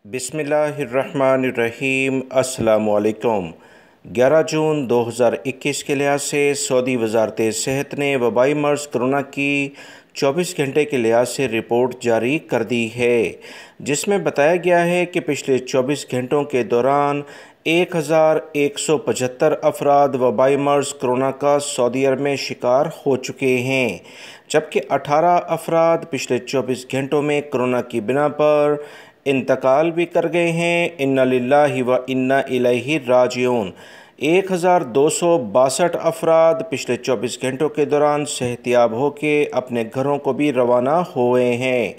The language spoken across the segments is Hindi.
बिस्मिल्लाहिर्रहमानिर्रहीम। अस्सलामुअलैकुम। 11 जून 2021 के लिहाज से सऊदी वज़ारत सेहत ने वबाई मर्ज़ कोरोना की 24 घंटे के लिहाज से रिपोर्ट जारी कर दी है, जिसमें बताया गया है कि पिछले 24 घंटों के दौरान 1175 अफराद वबाई मर्ज़ कोरोना का सऊदी अरब में शिकार हो चुके हैं, जबकि 18 अफराद पिछले 24 घंटों में कोरोना की बिना पर इंतकाल भी कर गए हैं। इन्ना लिल्लाहि व इन्ना इलैहि राजिऊन। 1262 अफराद पिछले 24 घंटों के दौरान सेहतियाब होकर अपने घरों को भी रवाना हुए हैं।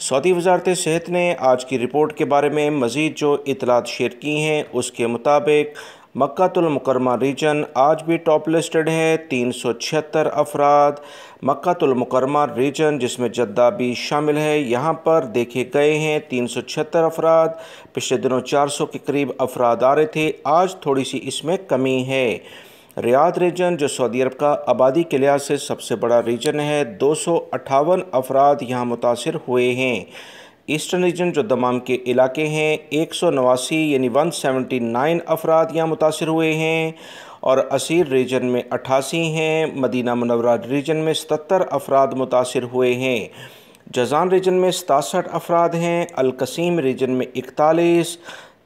सऊदी वज़ारत सेहत ने आज की रिपोर्ट के बारे में मज़ीद जो इतलात शेयर की हैं, उसके मुताबिक मक्कातुल मुकर्रमा रीजन आज भी टॉप लिस्टेड है। 376 अफराद। मक्कातुल मुकर्रमा रीजन जिसमें जद्दा भी शामिल है, यहाँ पर देखे गए हैं 376 अफराद। पिछले दिनों 400 के करीब अफराद आ रहे थे, आज थोड़ी सी इसमें कमी है। रियाद रीजन जो सऊदी अरब का आबादी के लिहाज से सबसे बड़ा रीजन है, 258 अफराद यहाँ मुतासिर हुए हैं। ईस्टर्न रीजन जो दमाम के इलाके हैं, 189 यानी 179 अफराद यहाँ मुतासिर हुए हैं, और असीर रीजन में 88 हैं। मदीना मुनव्वरा रीजन में 77 अफराद मुतासिर हुए हैं। जज़ान रीजन में 67 अफराद हैं। अलकसीम रीजन में 41,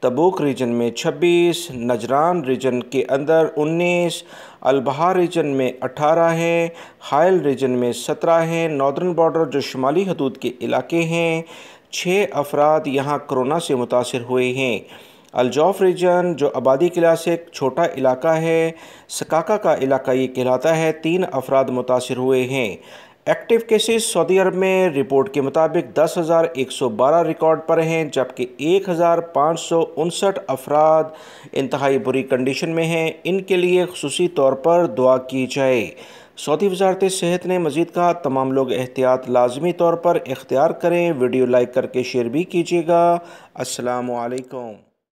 तबूक रीजन में 26, नजरान रीजन के अंदर 19, अलबहार रीजन में 18 है, हायल रीजन में 17 है। नॉर्दर्न बॉर्डर जो शुमाली हदूद के इलाके हैं, 6 अफराद यहाँ कोरोना से मुतासिर हुए हैं। अलजौफ़ रीजन जो आबादी के लिहाज से एक छोटा इलाका है, सकाका का इलाका ये कहलाता है, 3 अफराद मुतासिर हुए हैं। एक्टिव केसेस सऊदी अरब में रिपोर्ट के मुताबिक 10,112 रिकॉर्ड पर हैं, जबकि 1,559 अफराद इंतहाई बुरी कंडीशन में हैं। इनके लिए खुसूसी तौर पर दुआ की जाए। सऊदी वज़ारत सेहत ने मज़ीद कहा, तमाम लोग एहतियात लाजमी तौर पर इख्तियार करें। वीडियो लाइक करके शेयर भी कीजिएगा। अस्सलामु अलैकुम।